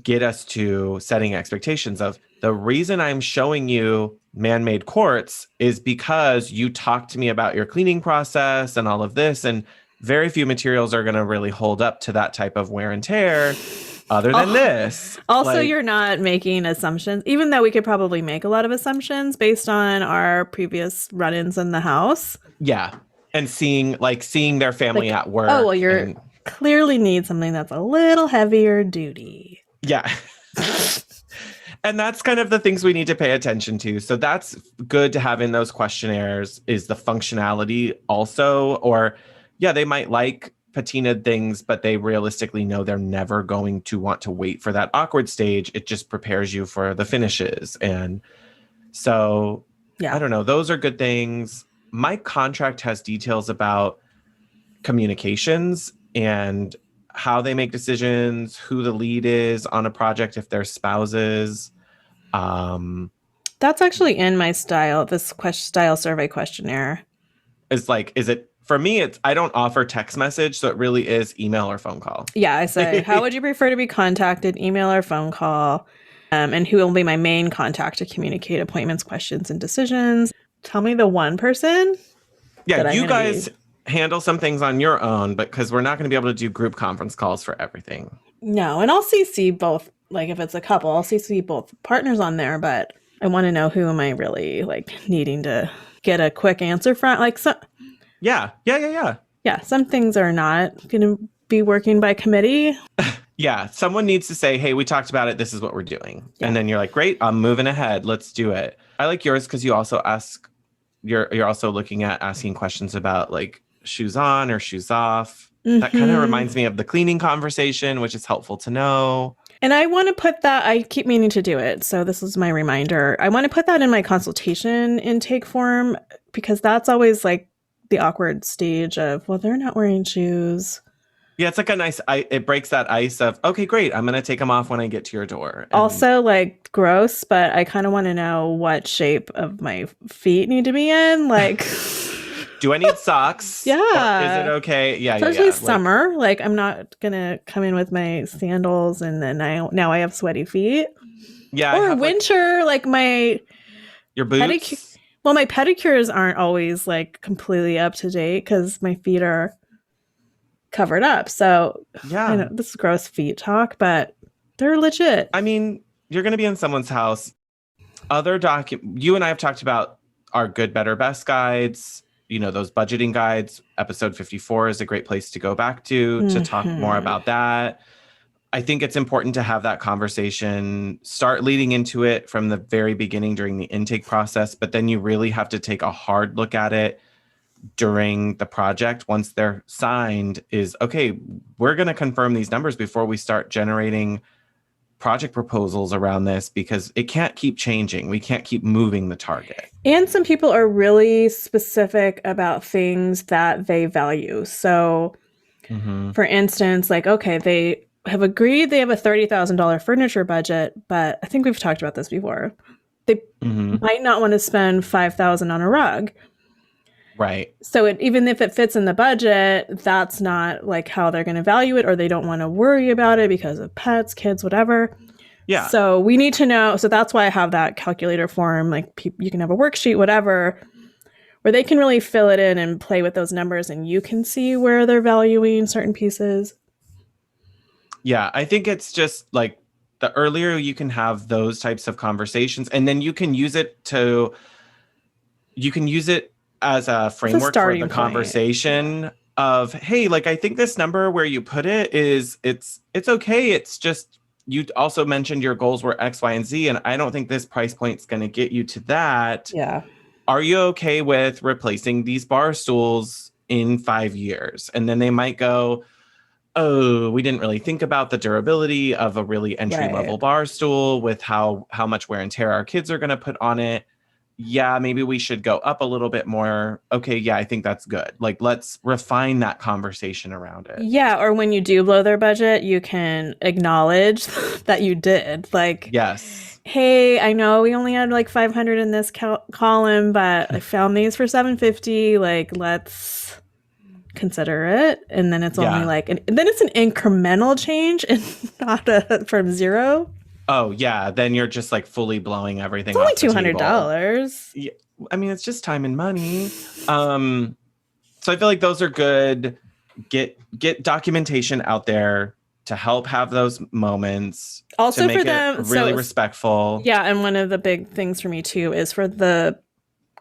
get us to setting expectations of the reason I'm showing you man-made quartz is because you talked to me about your cleaning process and all of this, and very few materials are going to really hold up to that type of wear and tear other than Oh, this. also, Like, you're not making assumptions, even though we could probably make a lot of assumptions based on our previous run ins in the house. yeah. And seeing their family Like, at oh, well, work you're and clearly need something that's a little heavier duty. yeah. And that's kind of the things we need to pay attention to. So that's good to have in those questionnaires is the functionality also, or yeah, they might like patinaed things, but they realistically know they're never going to want to wait for that awkward stage. It just prepares you for the finishes. And so I Yeah. don't know, those are good things. My contract has details about communications and how they make decisions, who the lead is on a project if they're spouses. That's actually in my style, this style survey questionnaire. Is like, is it for me? It's I don't offer text message, so it really is email or phone call. Yeah, I say, how would you prefer to be contacted, email or phone call? And who will be my main contact to communicate appointments, questions, and decisions? Tell me the one person Yeah, that I'm you going to be. guys handle some things on your own, but because we're not going to be able to do group conference calls for everything. No, and I'll CC both. Like, if it's a couple, I'll CC both partners on there, but I want to know who am I really like needing to get a quick answer from. Like, so, Yeah. yeah, some things are not going to be working by committee. Yeah, someone needs to say, "Hey, we talked about it. This is what we're doing." Yeah. And then you're like, "Great, I'm moving ahead. Let's do it." I like yours because you also ask you're also looking at asking questions about like shoes on or shoes off. That kind of Mm-hmm. reminds me of the cleaning conversation, which is helpful to know. And I want to put that, I keep meaning to do it. So this is my reminder. I want to put that in my consultation intake form because that's always like the awkward stage of, well, they're not wearing shoes. Yeah, it's like a nice it breaks that ice of, okay, great, I'm going to take them off when I get to your door. And Also, like, gross, but I kind of want to know what shape of my feet need to be in. Like, do I need socks? Or is it yeah. okay? Especially Yeah. Like, summer. Like, I'm not gonna come in with my sandals and then now I have sweaty feet. yeah, I Or have like winter, like my your pedicure. boots. Well, my pedicures aren't always like completely up to date because my feet are covered up. So I Yeah. know this is gross feet talk, but they're legit. I mean, you're going to be in someone's house. You and I have talked about our good, better, best guides. You know, those budgeting guides. Episode 54 is a great place to go back to talk more Mm-hmm. about that. I think it's important to have that conversation, start leading into it from the very beginning during the intake process, but then you really have to take a hard look at it during the project once they're signed is okay, we're going to confirm these numbers before we start generating project proposals around this because it can't keep changing. We can't keep moving the target. And some people are really specific about things that they value. So Mm-hmm. For instance, like, okay, they have agreed they have a $30,000 furniture budget, but I think we've talked about this before. They Mm-hmm. might not want to spend 5,000 on a rug. Right. So even if it fits in the budget, that's not like how they're going to value it, or they don't want to worry about it because of pets, kids, whatever. Yeah. So we need to know. So that's why I have that calculator form. Like you can have a worksheet, whatever, where they can really fill it in and play with those numbers, and you can see where they're valuing certain pieces. Yeah, I think it's just like the earlier you can have those types of conversations, and then you can use it as a framework for the conversation of, hey, like, I think this number where you put it is it's okay. It's just, you also mentioned your goals were X, Y, and Z, and I don't think this price point's going to get you to that. Yeah. Are you okay with replacing these bar stools in 5 years? And then they might go, oh, we didn't really think about the durability of a really entry level bar stool with how much wear and tear our kids are going to put on it. Yeah, maybe we should go up a little bit more. Okay, yeah, I think that's good. Like, let's refine that conversation around it. Yeah, or when you do blow their budget, you can acknowledge that you did. Like, yes, hey, I know we only had like 500 in this column, but I found these for 750. Like, let's consider it. And then it's only like, and then it's an incremental change and not from zero. Oh yeah, then you're just like fully blowing everything. It's only $200. Yeah, I mean, it's just time and money. So I feel like those are good. Get documentation out there to help have those moments. Also to make for them, it really respectful. Yeah, and one of the big things for me too is for the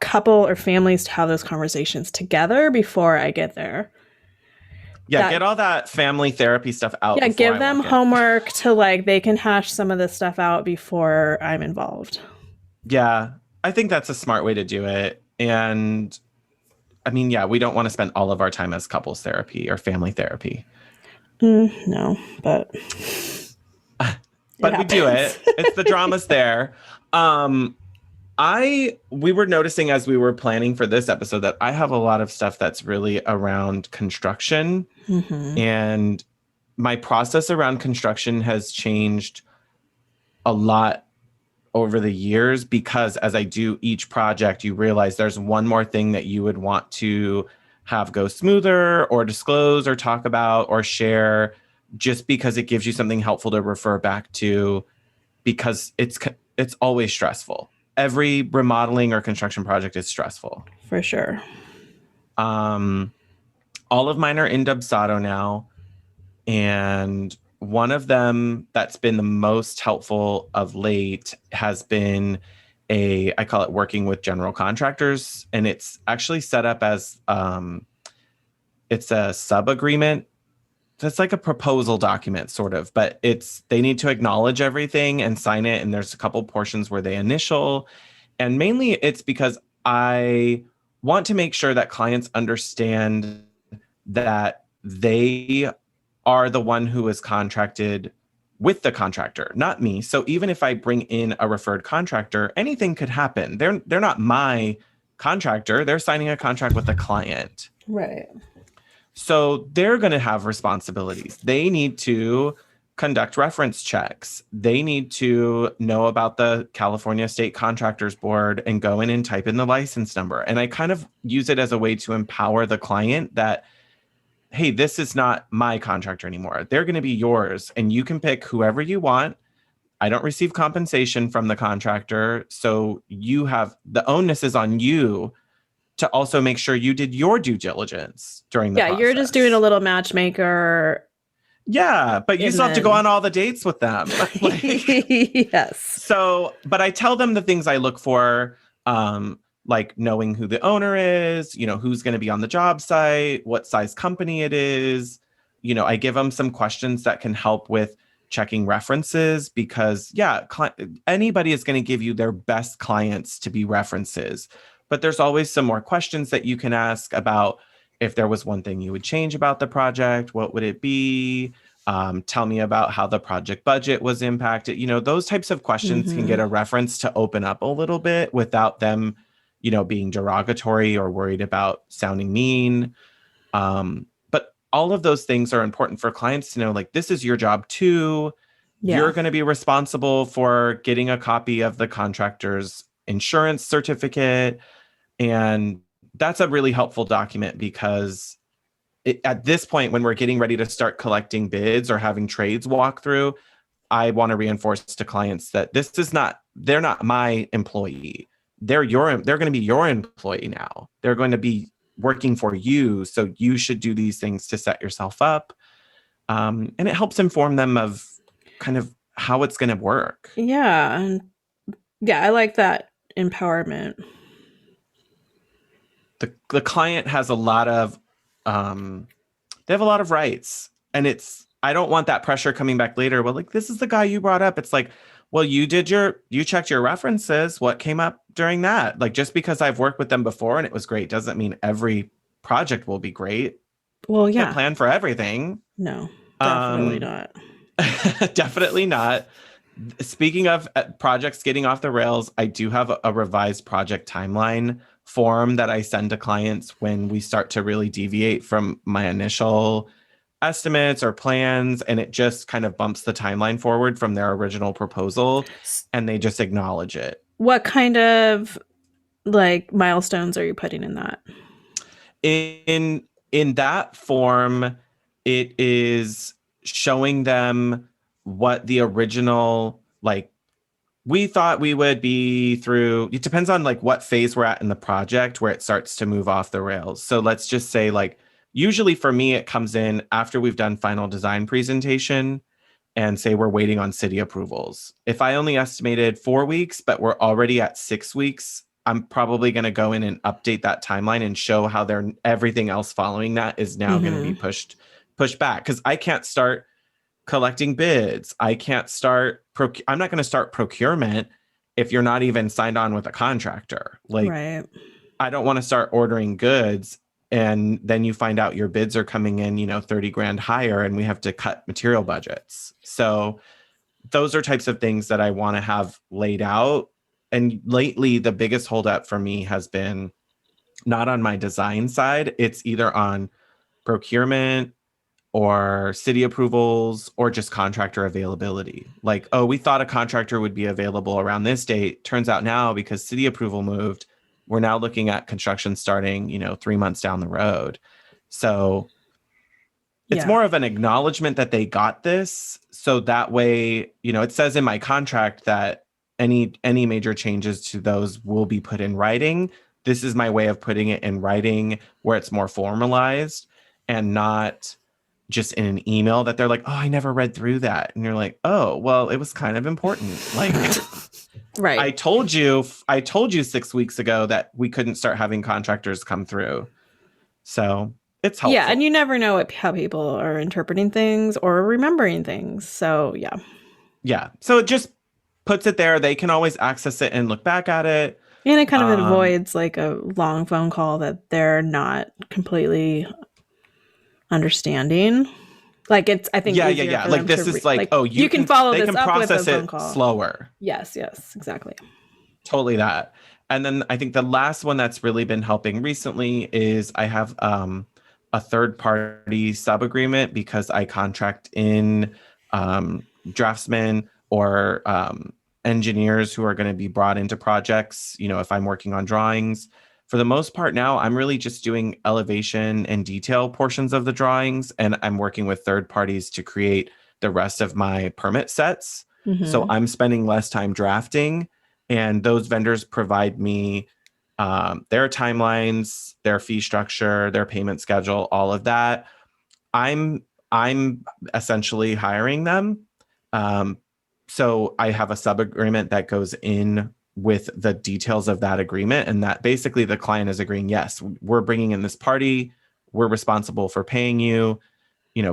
couple or families to have those conversations together before I get there. Yeah, get all that family therapy stuff out. Yeah, give them homework to like they can hash some of this stuff out before I'm involved. Yeah, I think that's a smart way to do it. And I mean, yeah, we don't want to spend all of our time as couples therapy or family therapy. No, but we do it. It's the drama's there. We were noticing as we were planning for this episode that I have a lot of stuff that's really around construction. Mm-hmm. And my process around construction has changed a lot over the years, because as I do each project, you realize there's one more thing that you would want to have go smoother or disclose or talk about or share, just because it gives you something helpful to refer back to, because it's always stressful. Every remodeling or construction project is stressful. For sure. All of mine are in Dubsado now. And one of them that's been the most helpful of late has been I call it working with general contractors. And it's actually set up as, it's a sub agreement. That's like a proposal document sort of, but they need to acknowledge everything and sign it. And there's a couple portions where they initial, and mainly it's because I want to make sure that clients understand that they are the one who is contracted with the contractor, not me. So even if I bring in a referred contractor, anything could happen. They're not my contractor. They're signing a contract with the client. Right. So they're going to have responsibilities. They need to conduct reference checks. They need to know about the California State Contractors Board and go in and type in the license number. And I kind of use it as a way to empower the client that, hey, this is not my contractor anymore. They're going to be yours, and you can pick whoever you want. I don't receive compensation from the contractor. So you have the onus is on you to also make sure you did your due diligence during the process. You're just doing a little matchmaker. Yeah, but you still have to go on all the dates with them. Yes. So, but I tell them the things I look for, like knowing who the owner is, who's going to be on the job site, what size company it is. I give them some questions that can help with checking references, because anybody is going to give you their best clients to be references. But there's always some more questions that you can ask about. If there was one thing you would change about the project, what would it be? Tell me about how the project budget was impacted. Those types of questions can get a reference to open up a little bit without them, being derogatory or worried about sounding mean. But all of those things are important for clients to know, like, this is your job too. Yeah. You're going to be responsible for getting a copy of the contractor's insurance certificate. And that's a really helpful document because at this point, when we're getting ready to start collecting bids or having trades walk through, I want to reinforce to clients that they're not my employee. They're going to be your employee now. They're going to be working for you. So you should do these things to set yourself up. And it helps inform them of kind of how it's going to work. Yeah. Yeah, I like that empowerment. The client has a lot of they have a lot of rights, and I don't want that pressure coming back later. Well, like, this is the guy you brought up. It's like, well, you checked your references. What came up during that? Like, just because I've worked with them before and it was great doesn't mean every project will be great. Well, Can't yeah. plan for everything. No, definitely not. Definitely not. Speaking of projects getting off the rails, I do have a revised project timeline form that I send to clients when we start to really deviate from my initial estimates or plans, and it just kind of bumps the timeline forward from their original proposal, and they just acknowledge it. What kind of like milestones are you putting in that? In that form, it is showing them what the original, like, we thought we would be through. It depends on like what phase we're at in the project where it starts to move off the rails. So let's just say, like, usually for me, it comes in after we've done final design presentation and say we're waiting on city approvals. If I only estimated 4 weeks, but we're already at 6 weeks, I'm probably going to go in and update that timeline and show how everything else following that is now going to be pushed back, because I can't start collecting bids. I can't start, I'm not going to start procurement if you're not even signed on with a contractor. Like, right. I don't want to start ordering goods and then you find out your bids are coming in, 30 grand higher, and we have to cut material budgets. So those are types of things that I want to have laid out. And lately, the biggest holdup for me has been not on my design side. It's either on procurement or city approvals or just contractor availability. Like, oh, we thought a contractor would be available around this date. Turns out now, because city approval moved, we're now looking at construction starting, 3 months down the road. So it's more of an acknowledgement that they got this. So that way, it says in my contract that any major changes to those will be put in writing. This is my way of putting it in writing where it's more formalized and not just in an email that they're like, oh, I never read through that. And you're like, oh, well, it was kind of important. Like, right. I told you 6 weeks ago that we couldn't start having contractors come through. So it's helpful. Yeah, and you never know how people are interpreting things or remembering things. So yeah. Yeah. So it just puts it there. They can always access it and look back at it. And it kind of avoids like a long phone call that they're not completely understanding. Like, it's, I think, yeah. Like, this is like, oh, you can follow this up process with a phone call. Slower. Yes, exactly. Totally that. And then I think the last one that's really been helping recently is I have a third-party sub-agreement because I contract in draftsmen or engineers who are going to be brought into projects, if I'm working on drawings. For the most part now, I'm really just doing elevation and detail portions of the drawings, and I'm working with third parties to create the rest of my permit sets. So I'm spending less time drafting, and those vendors provide me their timelines, their fee structure, their payment schedule, all of that. I'm essentially hiring them. So I have a sub agreement that goes in with the details of that agreement, and that basically the client is agreeing, yes, we're bringing in this party, we're responsible for paying you,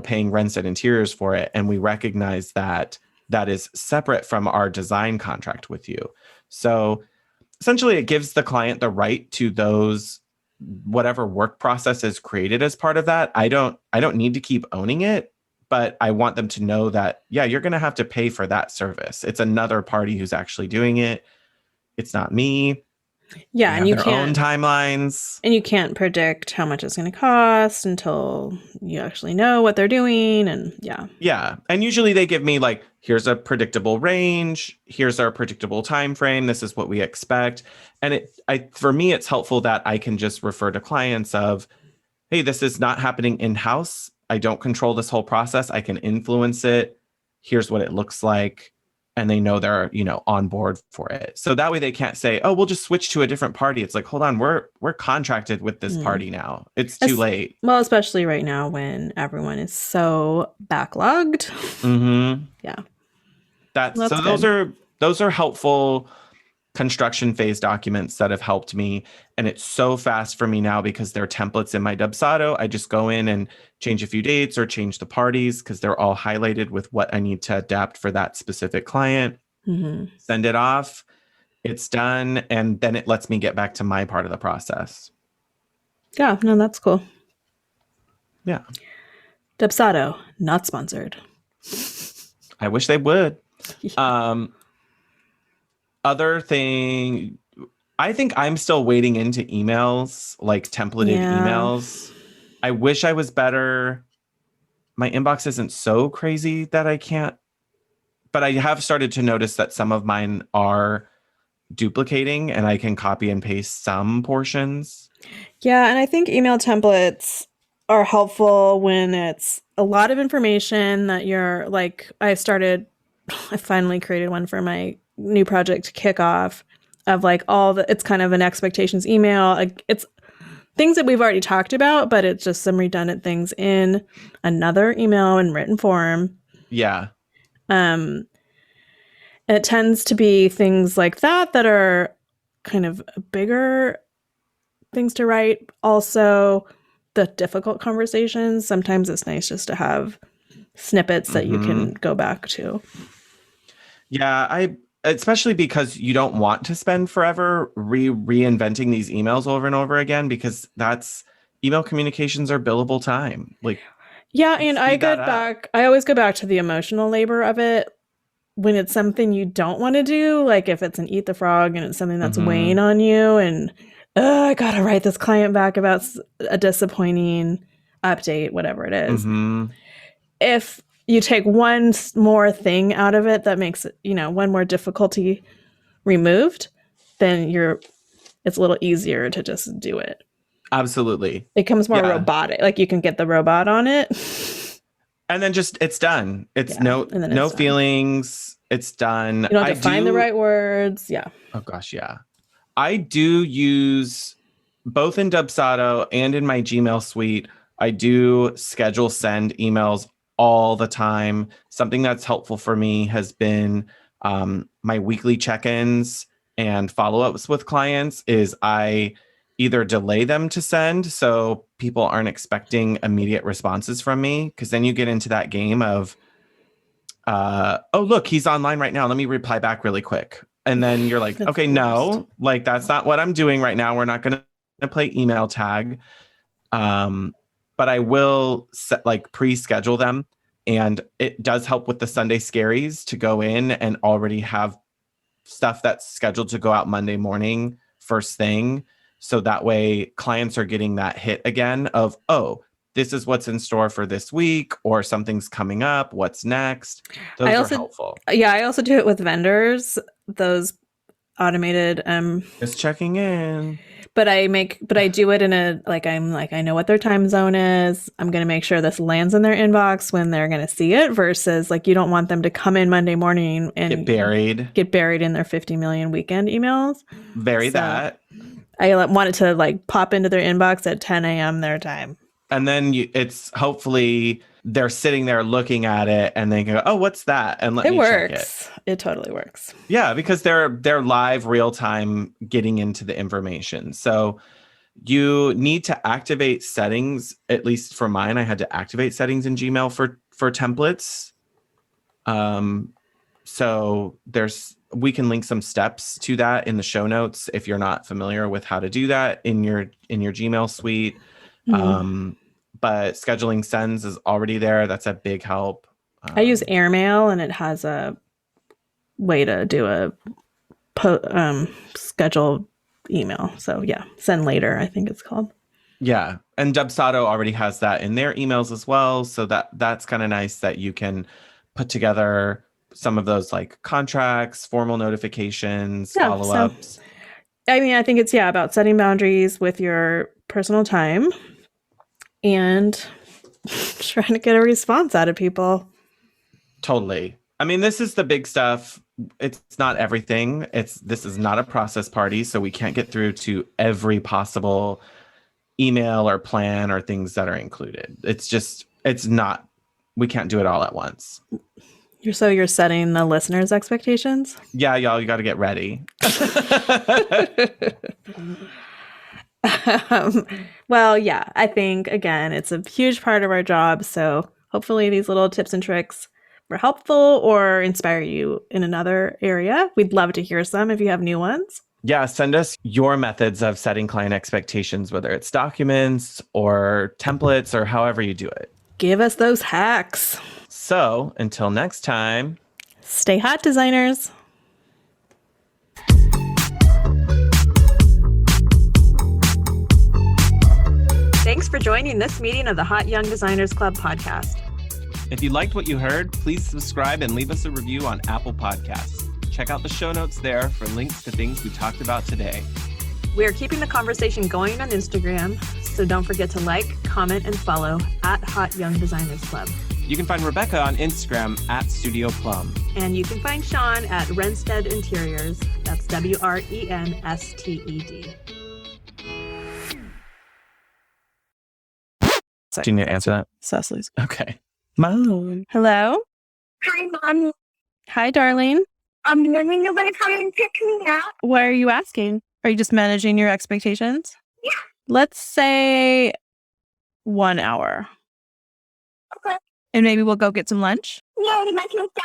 paying rents and interiors for it, and we recognize that that is separate from our design contract with you. So essentially it gives the client the right to those, whatever work process is created as part of that. I don't need to keep owning it, but I want them to know that, yeah, you're going to have to pay for that service. It's another party who's actually doing it. It's not me. Yeah, They have their own timelines. And you can't predict how much it's going to cost until you actually know what they're doing. And yeah. Yeah. And usually they give me like, here's a predictable range, here's our predictable time frame, this is what we expect. And for me, it's helpful that I can just refer to clients of, hey, this is not happening in-house. I don't control this whole process. I can influence it. Here's what it looks like. And they know they're, on board for it. So that way they can't say, oh, we'll just switch to a different party. It's like, hold on, we're contracted with this party now. It's too late. Well, especially right now when everyone is so backlogged. Mm-hmm. Yeah. So those are helpful construction phase documents that have helped me. And it's so fast for me now because they're templates in my Dubsado. I just go in and change a few dates or change the parties because they're all highlighted with what I need to adapt for that specific client. Mm-hmm. Send it off. It's done. And then it lets me get back to my part of the process. Yeah, no, that's cool. Yeah. Dubsado, not sponsored. I wish they would. Yeah. Other thing, I think I'm still wading into emails, like templated emails. I wish I was better. My inbox isn't so crazy that I can't, but I have started to notice that some of mine are duplicating and I can copy and paste some portions. Yeah, and I think email templates are helpful when it's a lot of information that you're like, I finally created one for my new project kickoff of like it's kind of an expectations email. Like it's things that we've already talked about, but it's just some redundant things in another email in written form. Yeah. And it tends to be things like that are kind of bigger things to write. Also, the difficult conversations. Sometimes it's nice just to have snippets that you can go back to. Yeah, especially because you don't want to spend forever reinventing these emails over and over again because email communications are billable time. Like, yeah, and I always go back to the emotional labor of it when it's something you don't want to do, like if it's an eat the frog and it's something that's weighing on you and I gotta write this client back about a disappointing update, whatever it is. If you take one more thing out of it that makes it, one more difficulty removed, then it's a little easier to just do it. Absolutely. It becomes more robotic. Like you can get the robot on it. And then it's done. It's no feelings. It's done. You don't have to find the right words. Yeah. Oh gosh, yeah. I do use both in Dubsado and in my Gmail suite. I do schedule send emails all the time. Something that's helpful for me has been my weekly check-ins and follow-ups with clients is I either delay them to send so people aren't expecting immediate responses from me because then you get into that game of oh look, he's online right now, let me reply back really quick, and then you're like okay, no, like that's not what I'm doing right now. We're not going to play email tag. But I will pre-schedule them, and it does help with the Sunday scaries to go in and already have stuff that's scheduled to go out Monday morning first thing. So that way clients are getting that hit again of, oh, this is what's in store for this week, or something's coming up. What's next? Those are helpful. Yeah, I also do it with vendors. Those automated just checking in. But I do it in I know what their time zone is. I'm going to make sure this lands in their inbox when they're going to see it versus like you don't want them to come in Monday morning and get buried in their 50 million weekend emails. That. I want it to pop into their inbox at 10 a.m. their time. And then it's hopefully they're sitting there looking at it and they go, oh, what's that? And let me check it. It totally works. Yeah, because they're live real time getting into the information. So you need to activate settings. At least for mine, I had to activate settings in Gmail for templates. So we can link some steps to that in the show notes if you're not familiar with how to do that in your Gmail suite. But scheduling sends is already there. That's a big help. I use Airmail, and it has a way to do a schedule email. So yeah, send later, I think it's called. Yeah. And Dubsado already has that in their emails as well. So that's kind of nice that you can put together some of those like contracts, formal notifications, follow-ups. So, I mean, I think it's about setting boundaries with your personal time and trying to get a response out of people. Totally. I mean, this is the big stuff. It's not everything. This is not a process party, so we can't get through to every possible email or plan or things that are included. It's not, we can't do it all at once. You're setting the listeners' expectations? Yeah, y'all, you got to get ready. Well, yeah, I think, again, it's a huge part of our job. So hopefully these little tips and tricks were helpful or inspire you in another area. We'd love to hear some if you have new ones. Yeah, send us your methods of setting client expectations, whether it's documents or templates or however you do it. Give us those hacks. So until next time, stay hot, designers. Thanks for joining this meeting of the Hot Young Designers Club podcast. If you liked what you heard, please subscribe and leave us a review on Apple Podcasts. Check out the show notes there for links to things we talked about today. We are keeping the conversation going on Instagram, so don't forget to like, comment, and follow at Hot Young Designers Club. You can find Rebecca on Instagram at Studio Plum. And you can find Shaun at Renstead Interiors. That's WRENSTED. Do you need to answer that? Cecily's. Okay. Mom. Hello? Hi, Mom. Hi, darling. When are you going to come and pick me up? What are you asking? Are you just managing your expectations? Yeah. Let's say 1 hour. Okay. And maybe we'll go get some lunch? Yeah, like McDonald's?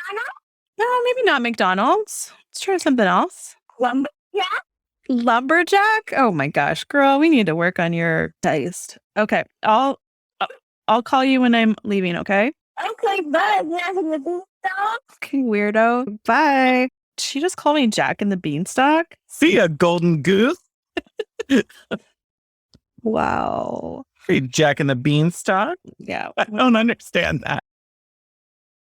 No, maybe not McDonald's. Let's try something else. Lumberjack? Lumberjack? Oh my gosh, girl, we need to work on your taste. Okay, I'll call you when I'm leaving, okay? Okay, bye. Nothing to do, dog. Okay, weirdo. Bye. She just called me Jack and the Beanstalk? See ya, golden goose. Wow. Hey, Jack and the Beanstalk? Yeah. I don't understand that.